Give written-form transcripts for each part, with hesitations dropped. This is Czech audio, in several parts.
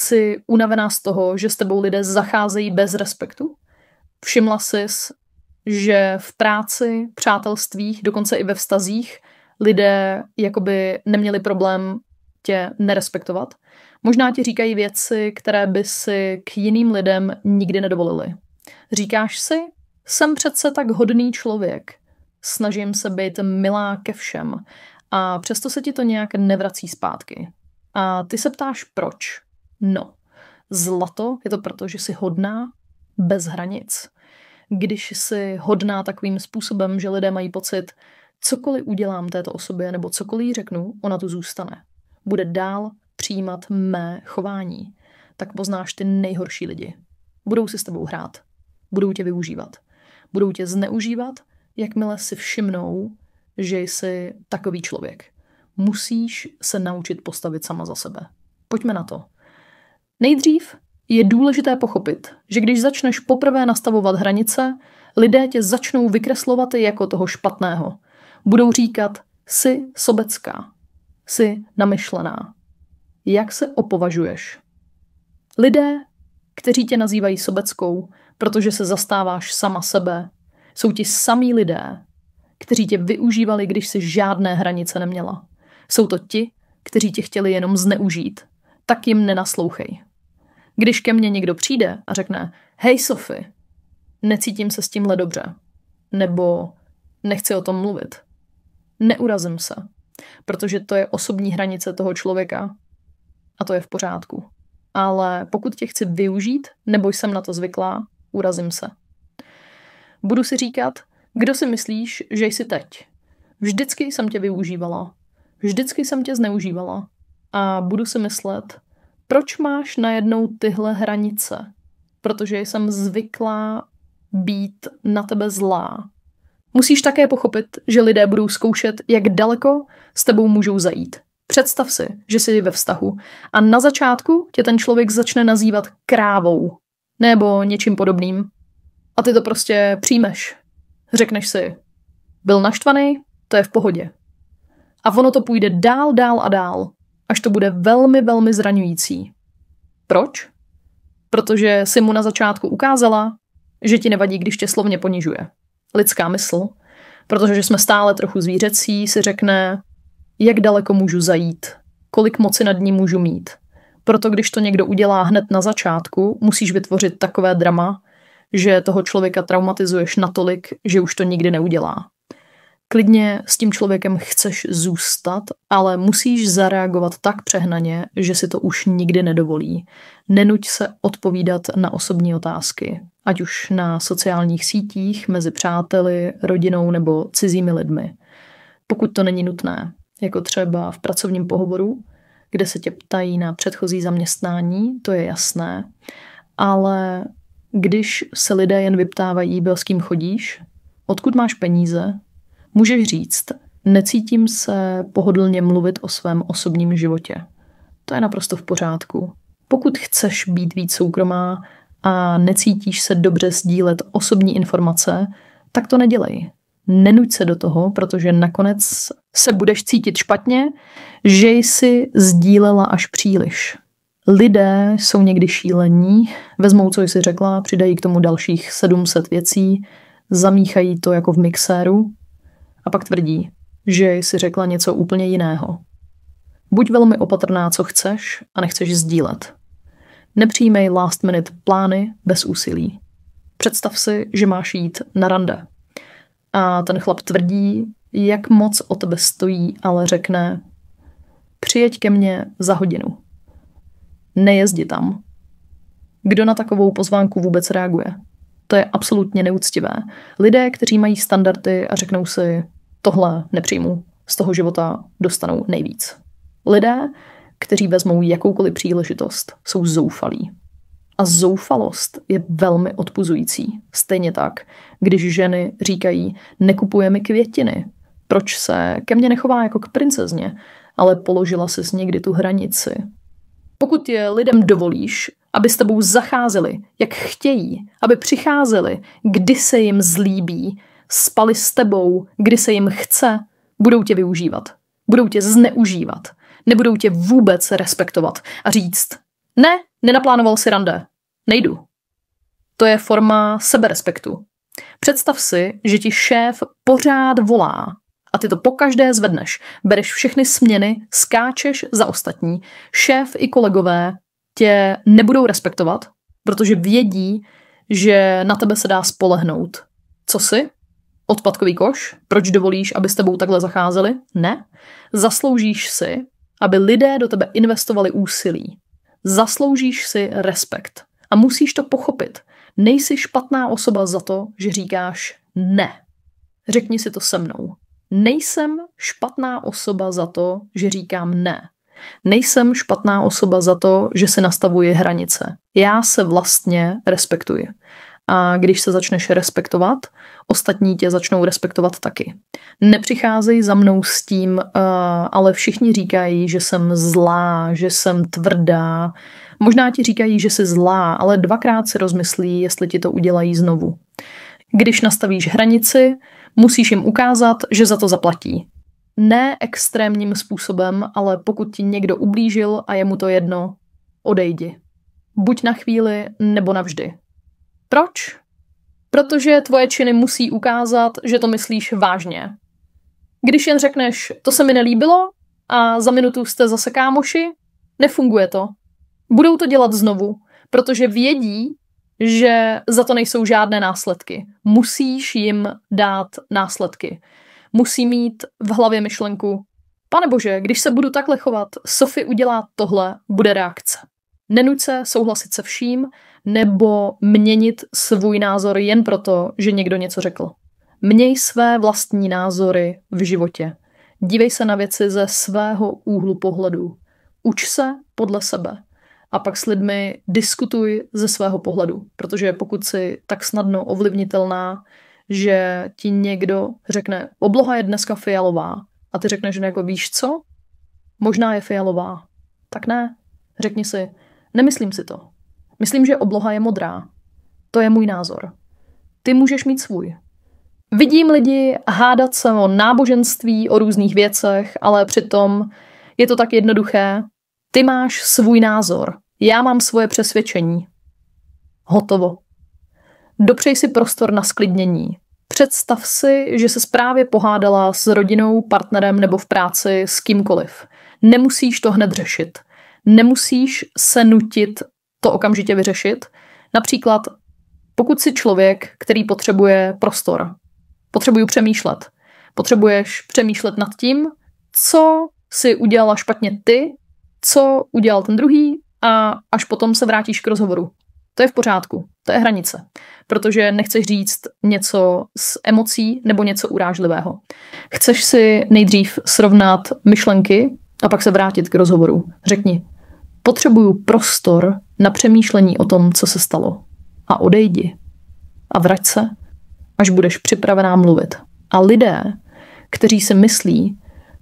Jsi unavená z toho, že s tebou lidé zacházejí bez respektu? Všimla sis, že v práci, přátelstvích, dokonce i ve vztazích lidé jakoby neměli problém tě nerespektovat? Možná ti říkají věci, které by si k jiným lidem nikdy nedovolili. Říkáš si, jsem přece tak hodný člověk. Snažím se být milá ke všem a přesto se ti to nějak nevrací zpátky. A ty se ptáš proč? No, zlato je to proto, že jsi hodná bez hranic. Když jsi hodná takovým způsobem, že lidé mají pocit, cokoliv udělám této osobě nebo cokoliv jí řeknu, ona tu zůstane. Bude dál přijímat mé chování. Tak poznáš ty nejhorší lidi. Budou si s tebou hrát. Budou tě využívat. Budou tě zneužívat, jakmile si všimnou, že jsi takový člověk. Musíš se naučit postavit sama za sebe. Pojďme na to. Nejdřív je důležité pochopit, že když začneš poprvé nastavovat hranice, lidé tě začnou vykreslovat jako toho špatného. Budou říkat, jsi sobecká, jsi namyšlená. Jak se opovažuješ? Lidé, kteří tě nazývají sobeckou, protože se zastáváš sama sebe, jsou ti samí lidé, kteří tě využívali, když si žádné hranice neměla. Jsou to ti, kteří tě chtěli jenom zneužít. Tak jim nenaslouchej. Když ke mně někdo přijde a řekne, hej Sophie, necítím se s tímhle dobře, nebo nechci o tom mluvit, neurazím se, protože to je osobní hranice toho člověka a to je v pořádku. Ale pokud tě chci využít, nebo jsem na to zvyklá, urazím se. Budu si říkat, kdo si myslíš, že jsi teď? Vždycky jsem tě využívala. Vždycky jsem tě zneužívala. A budu si myslet, proč máš najednou tyhle hranice? Protože jsem zvyklá být na tebe zlá. Musíš také pochopit, že lidé budou zkoušet, jak daleko s tebou můžou zajít. Představ si, že jsi ve vztahu a na začátku tě ten člověk začne nazývat krávou nebo něčím podobným. A ty to prostě přijmeš. Řekneš si, byl naštvaný, to je v pohodě. A ono to půjde dál, dál a dál, až to bude velmi, velmi zraňující. Proč? Protože jsi mu na začátku ukázala, že ti nevadí, když tě slovně ponižuje. Lidská mysl, protože jsme stále trochu zvířecí, si řekne, jak daleko můžu zajít, kolik moci nad ním můžu mít. Proto když to někdo udělá hned na začátku, musíš vytvořit takové drama, že toho člověka traumatizuješ natolik, že už to nikdy neudělá. Klidně s tím člověkem chceš zůstat, ale musíš zareagovat tak přehnaně, že si to už nikdy nedovolí. Nenuť se odpovídat na osobní otázky, ať už na sociálních sítích, mezi přáteli, rodinou nebo cizími lidmi. Pokud to není nutné, jako třeba v pracovním pohovoru, kde se tě ptají na předchozí zaměstnání, to je jasné, ale když se lidé jen vyptávají, s kým chodíš, odkud máš peníze, můžeš říct, necítím se pohodlně mluvit o svém osobním životě. To je naprosto v pořádku. Pokud chceš být víc soukromá a necítíš se dobře sdílet osobní informace, tak to nedělej. Nenuť se do toho, protože nakonec se budeš cítit špatně, že jsi sdílela až příliš. Lidé jsou někdy šílení, vezmou, co jsi řekla, přidají k tomu dalších 700 věcí, zamíchají to jako v mixéru a pak tvrdí, že jsi řekla něco úplně jiného. Buď velmi opatrná, co chceš a nechceš sdílet. Nepřijímej last minute plány bez úsilí. Představ si, že máš jít na rande. A ten chlap tvrdí, jak moc o tebe stojí, ale řekne, přijeď ke mně za hodinu. Nejezdi tam. Kdo na takovou pozvánku vůbec reaguje? To je absolutně neúctivé. Lidé, kteří mají standardy a řeknou si, tohle nepřijmu, z toho života dostanou nejvíc. Lidé, kteří vezmou jakoukoliv příležitost, jsou zoufalí. A zoufalost je velmi odpuzující. Stejně tak, když ženy říkají, nekupuje mi květiny, proč se ke mně nechová jako k princezně, ale položila ses někdy tu hranici. Pokud je lidem dovolíš, aby s tebou zacházeli, jak chtějí, aby přicházeli, kdy se jim zlíbí, spali s tebou, kdy se jim chce, budou tě využívat. Budou tě zneužívat. Nebudou tě vůbec respektovat a říct, Ne, nenaplánoval si rande. Nejdu. To je forma seberespektu. Představ si, že ti šéf pořád volá a ty to pokaždé zvedneš. Bereš všechny směny, skáčeš za ostatní. Šéf i kolegové tě nebudou respektovat, protože vědí, že na tebe se dá spolehnout. Co jsi? Odpadkový koš? Proč dovolíš, aby s tebou takhle zacházeli? Ne. Zasloužíš si, aby lidé do tebe investovali úsilí. Zasloužíš si respekt. A musíš to pochopit. Nejsi špatná osoba za to, že říkáš ne. Řekni si to se mnou. Nejsem špatná osoba za to, že říkám ne. Nejsem špatná osoba za to, že si nastavuji hranice. Já se vlastně respektuji. A když se začneš respektovat, ostatní tě začnou respektovat taky. Nepřicházej za mnou s tím, ale všichni říkají, že jsem zlá, že jsem tvrdá. Možná ti říkají, že jsi zlá, ale dvakrát si rozmyslí, jestli ti to udělají znovu. Když nastavíš hranici, musíš jim ukázat, že za to zaplatí. Ne extrémním způsobem, ale pokud ti někdo ublížil a je mu to jedno, odejdi. Buď na chvíli, nebo navždy. Proč? Protože tvoje činy musí ukázat, že to myslíš vážně. Když jen řekneš, to se mi nelíbilo a za minutu jste zase kámoši, nefunguje to. Budou to dělat znovu, protože vědí, že za to nejsou žádné následky. Musíš jim dát následky. Musí mít v hlavě myšlenku, pane bože, když se budu takhle chovat, Sophie udělá tohle, bude reakce. Nenuť se souhlasit se vším, nebo měnit svůj názor jen proto, že někdo něco řekl. Měj své vlastní názory v životě. Dívej se na věci ze svého úhlu pohledu. Uč se podle sebe. A pak s lidmi diskutuj ze svého pohledu. Protože pokud jsi tak snadno ovlivnitelná, že ti někdo řekne, obloha je dneska fialová. A ty řekneš, že jako víš co? Možná je fialová. Tak ne. Řekni si, nemyslím si to. Myslím, že obloha je modrá. To je můj názor. Ty můžeš mít svůj. Vidím lidi hádat se o náboženství, o různých věcech, ale přitom je to tak jednoduché. Ty máš svůj názor. Já mám svoje přesvědčení. Hotovo. Dopřej si prostor na sklidnění. Představ si, že se právě pohádala s rodinou, partnerem nebo v práci s kýmkoliv. Nemusíš to hned řešit. Nemusíš se nutit to okamžitě vyřešit. Například, pokud jsi člověk, který potřebuje prostor, potřebuju přemýšlet. Potřebuješ přemýšlet nad tím, co si udělala špatně ty, co udělal ten druhý a až potom se vrátíš k rozhovoru. To je v pořádku, to je hranice, protože nechceš říct něco s emocí nebo něco urážlivého. Chceš si nejdřív srovnat myšlenky a pak se vrátit k rozhovoru. Řekni, potřebuju prostor na přemýšlení o tom, co se stalo. A odejdi. A vrať se, až budeš připravená mluvit. A lidé, kteří si myslí,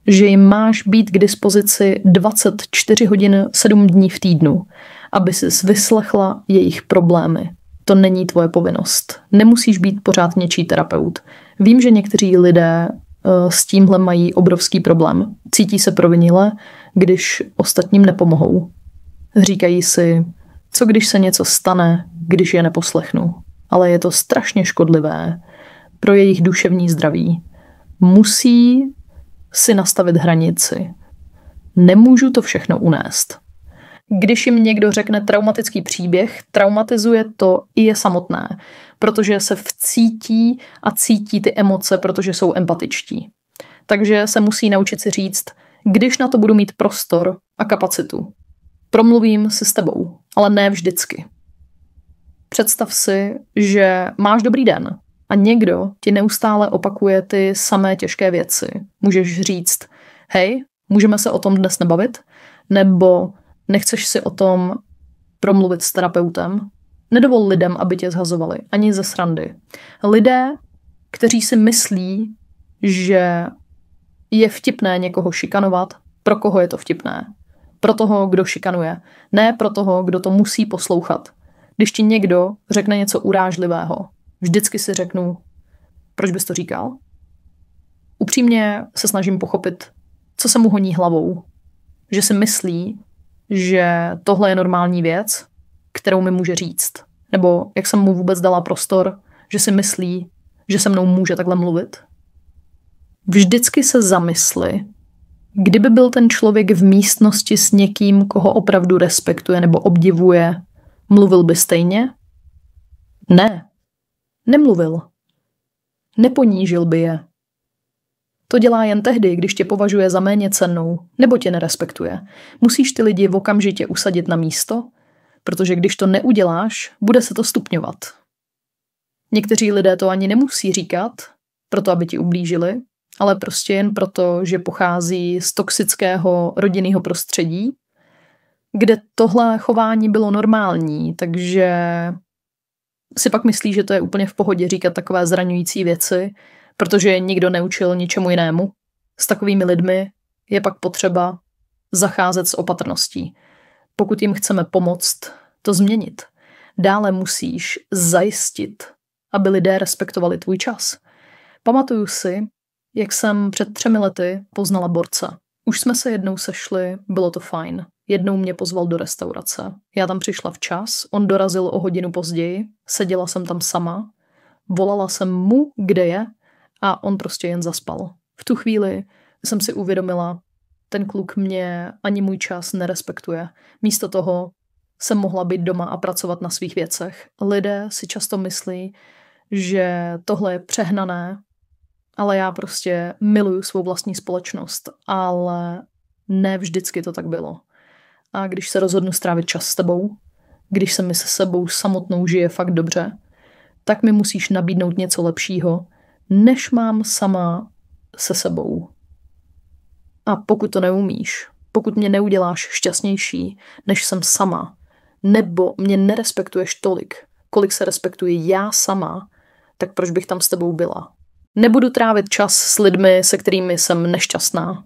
že jim máš být k dispozici 24 hodin 7 dní v týdnu, aby si vyslechla jejich problémy. To není tvoje povinnost. Nemusíš být pořád něčí terapeut. Vím, že někteří lidé s tímhle mají obrovský problém. Cítí se provinile, když ostatním nepomohou. Říkají si, co když se něco stane, když je neposlechnu. Ale je to strašně škodlivé pro jejich duševní zdraví. Musí si nastavit hranici. Nemůžu to všechno unést. Když jim někdo řekne traumatický příběh, traumatizuje to i je samotné, protože se vcítí a cítí ty emoce, protože jsou empatičtí. Takže se musí naučit si říct, když na to budu mít prostor a kapacitu. Promluvím si s tebou, ale ne vždycky. Představ si, že máš dobrý den a někdo ti neustále opakuje ty samé těžké věci. Můžeš říct, hej, můžeme se o tom dnes nebavit? Nebo nechceš si o tom promluvit s terapeutem? Nedovol lidem, aby tě zhazovali, ani ze srandy. Lidé, kteří si myslí, že je vtipné někoho šikanovat, pro koho je to vtipné? Pro toho, kdo šikanuje. Ne pro toho, kdo to musí poslouchat. Když ti někdo řekne něco urážlivého, vždycky si řeknu, proč bys to říkal? Upřímně se snažím pochopit, co se mu honí hlavou. Že si myslí, že tohle je normální věc, kterou mi může říct. Nebo jak jsem mu vůbec dala prostor, že si myslí, že se mnou může takhle mluvit. Vždycky se zamysli, kdyby byl ten člověk v místnosti s někým, koho opravdu respektuje nebo obdivuje, mluvil by stejně? Ne. Nemluvil. Neponížil by je. To dělá jen tehdy, když tě považuje za méně cennou nebo tě nerespektuje. Musíš ty lidi okamžitě usadit na místo, protože když to neuděláš, bude se to stupňovat. Někteří lidé to ani nemusí říkat, proto aby ti ublížili, ale prostě jen proto, že pochází z toxického rodinného prostředí, kde tohle chování bylo normální, takže si pak myslí, že to je úplně v pohodě říkat takové zraňující věci, protože je nikdo neučil ničemu jinému. S takovými lidmi je pak potřeba zacházet s opatrností. Pokud jim chceme pomoct to změnit, dále musíš zajistit, aby lidé respektovali tvůj čas. Pamatuju si, jak jsem před 3 lety poznala borce. Už jsme se jednou sešli, bylo to fajn. Jednou mě pozval do restaurace. Já tam přišla včas, on dorazil o hodinu později, seděla jsem tam sama, volala jsem mu, kde je, a on prostě jen zaspal. V tu chvíli jsem si uvědomila, ten kluk mě ani můj čas nerespektuje. Místo toho jsem mohla být doma a pracovat na svých věcech. Lidé si často myslí, že tohle je přehnané, ale já prostě miluju svou vlastní společnost, ale ne vždycky to tak bylo. A když se rozhodnu strávit čas s tebou, když se mi se sebou samotnou žije fakt dobře, tak mi musíš nabídnout něco lepšího, než mám sama se sebou. A pokud to neumíš, pokud mě neuděláš šťastnější, než jsem sama, nebo mě nerespektuješ tolik, kolik se respektuji já sama, tak proč bych tam s tebou byla? Nebudu trávit čas s lidmi, se kterými jsem nešťastná.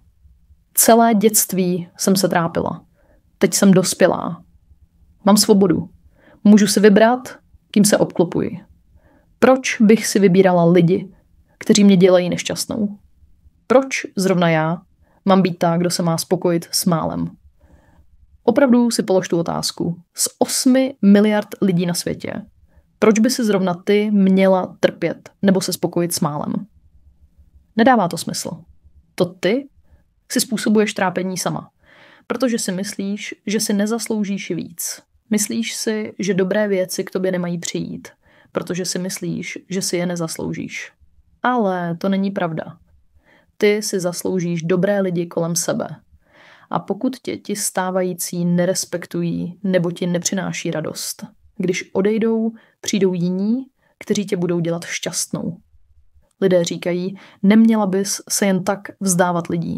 Celé dětství jsem se trápila. Teď jsem dospělá. Mám svobodu. Můžu si vybrat, kým se obklopuji. Proč bych si vybírala lidi, kteří mě dělají nešťastnou? Proč zrovna já mám být ta, kdo se má spokojit s málem? Opravdu si polož tu otázku. Z 8 miliard lidí na světě, proč by si zrovna ty měla trpět nebo se spokojit s málem? Nedává to smysl. To ty si způsobuješ trápení sama, protože si myslíš, že si nezasloužíš víc. Myslíš si, že dobré věci k tobě nemají přijít, protože si myslíš, že si je nezasloužíš. Ale to není pravda. Ty si zasloužíš dobré lidi kolem sebe. A pokud tě ti stávající nerespektují nebo ti nepřináší radost, když odejdou, přijdou jiní, kteří tě budou dělat šťastnou. Lidé říkají, neměla bys se jen tak vzdávat lidí.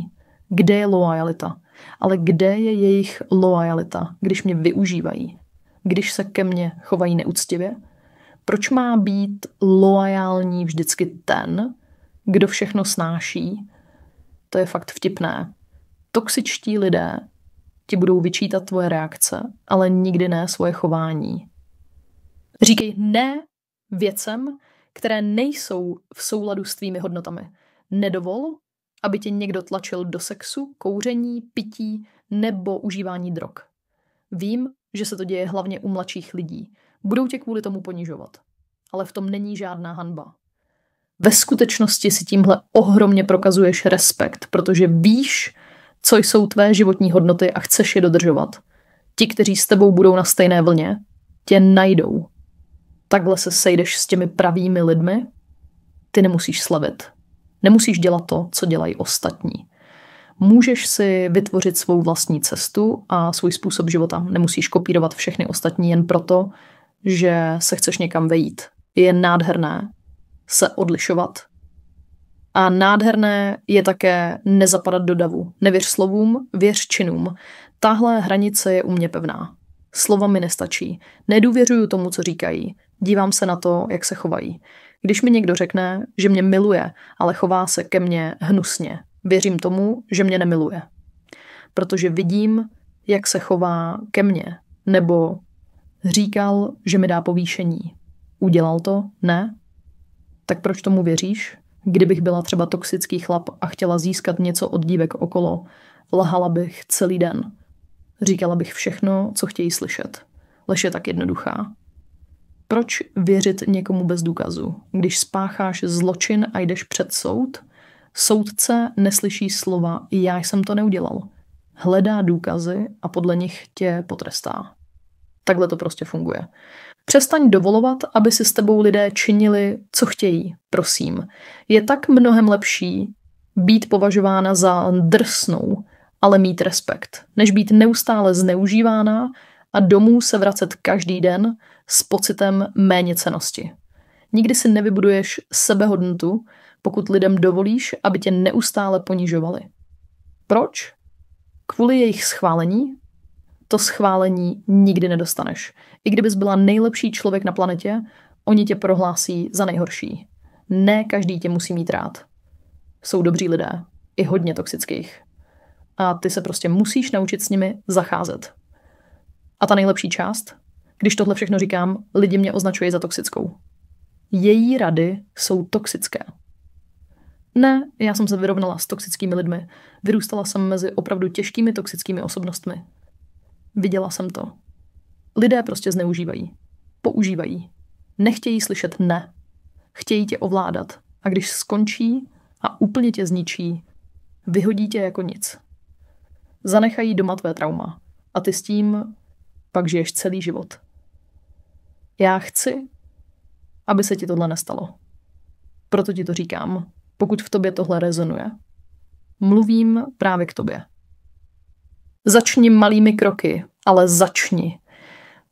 Kde je loajalita? Ale kde je jejich loajalita, když mě využívají? Když se ke mně chovají neúctivě? Proč má být loajální vždycky ten, kdo všechno snáší? To je fakt vtipné. Toxičtí lidé ti budou vyčítat tvoje reakce, ale nikdy ne svoje chování. Říkej ne věcem, které nejsou v souladu s tvými hodnotami. Nedovol, aby tě někdo tlačil do sexu, kouření, pití nebo užívání drog. Vím, že se to děje hlavně u mladších lidí. Budou tě kvůli tomu ponižovat. Ale v tom není žádná hanba. Ve skutečnosti si tímhle ohromně prokazuješ respekt, protože víš, co jsou tvé životní hodnoty a chceš je dodržovat. Ti, kteří s tebou budou na stejné vlně, tě najdou. Takhle se sejdeš s těmi pravými lidmi, ty nemusíš slavit. Nemusíš dělat to, co dělají ostatní. Můžeš si vytvořit svou vlastní cestu a svůj způsob života. Nemusíš kopírovat všechny ostatní jen proto, že se chceš někam vejít. Je nádherné se odlišovat. A nádherné je také nezapadat do davu. Nevěř slovům, věř činům. Tahle hranice je u mě pevná. Slova mi nestačí. Nedůvěřuju tomu, co říkají. Dívám se na to, jak se chovají. Když mi někdo řekne, že mě miluje, ale chová se ke mně hnusně, věřím tomu, že mě nemiluje. Protože vidím, jak se chová ke mně. Nebo říkal, že mi dá povýšení. Udělal to? Ne? Tak proč tomu věříš? Kdybych byla třeba toxický chlap a chtěla získat něco od dívek okolo, lhala bych celý den. Říkala bych všechno, co chtějí slyšet. Lež je tak jednoduchá. Proč věřit někomu bez důkazu? Když spácháš zločin a jdeš před soud, soudce neslyší slova já jsem to neudělal. Hledá důkazy a podle nich tě potrestá. Takhle to prostě funguje. Přestaň dovolovat, aby si s tebou lidé činili, co chtějí, prosím. Je tak mnohem lepší být považována za drsnou, ale mít respekt, než být neustále zneužívána a domů se vracet každý den s pocitem méněcennosti. Nikdy si nevybuduješ sebehodnotu, pokud lidem dovolíš, aby tě neustále ponižovali. Proč? Kvůli jejich schválení? To schválení nikdy nedostaneš. I kdybys byla nejlepší člověk na planetě, oni tě prohlásí za nejhorší. Ne každý tě musí mít rád. Jsou dobří lidé, i hodně toxických. A ty se prostě musíš naučit s nimi zacházet. A ta nejlepší část? Když tohle všechno říkám, lidi mě označují za toxickou. Její rady jsou toxické. Ne, já jsem se vyrovnala s toxickými lidmi. Vyrůstala jsem mezi opravdu těžkými toxickými osobnostmi. Viděla jsem to. Lidé prostě zneužívají. Používají. Nechtějí slyšet ne. Chtějí tě ovládat. A když skončí a úplně tě zničí, vyhodí tě jako nic. Zanechají doma tvé trauma. A ty s tím pak žiješ celý život. Já chci, aby se ti tohle nestalo. Proto ti to říkám. Pokud v tobě tohle rezonuje, mluvím právě k tobě. Začni malými kroky, ale začni.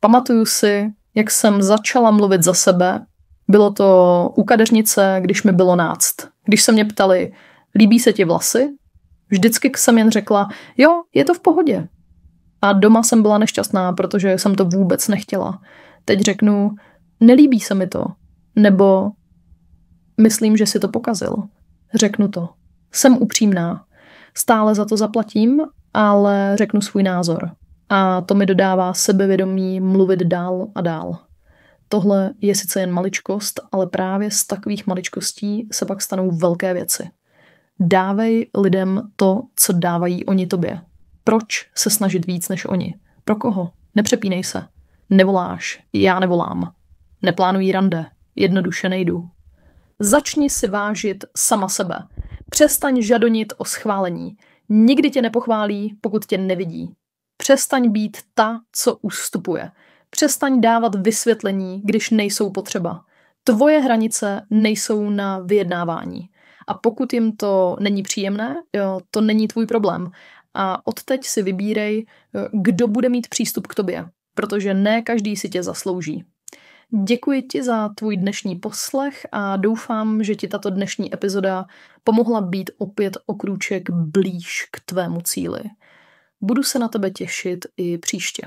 Pamatuju si, jak jsem začala mluvit za sebe. Bylo to u kadeřnice, když mi bylo 11. Když se mě ptali, líbí se ti vlasy? Vždycky jsem jen řekla, jo, je to v pohodě. A doma jsem byla nešťastná, protože jsem to vůbec nechtěla. Teď řeknu, nelíbí se mi to. Nebo myslím, že si to pokazil. Řeknu to. Jsem upřímná. Stále za to zaplatím, ale řeknu svůj názor. A to mi dodává sebevědomí mluvit dál a dál. Tohle je sice jen maličkost, ale právě z takových maličkostí se pak stanou velké věci. Dávej lidem to, co dávají oni tobě. Proč se snažit víc než oni? Pro koho? Nepřepínej se. Nevoláš, já nevolám. Neplánují rande, jednoduše nejdu. Začni si vážit sama sebe. Přestaň žadonit o schválení. Nikdy tě nepochválí, pokud tě nevidí. Přestaň být ta, co ustupuje. Přestaň dávat vysvětlení, když nejsou potřeba. Tvoje hranice nejsou na vyjednávání. A pokud jim to není příjemné, to není tvůj problém. A odteď si vybírej, kdo bude mít přístup k tobě, protože ne každý si tě zaslouží. Děkuji ti za tvůj dnešní poslech a doufám, že ti tato dnešní epizoda pomohla být opět o krůček blíž k tvému cíli. Budu se na tebe těšit i příště.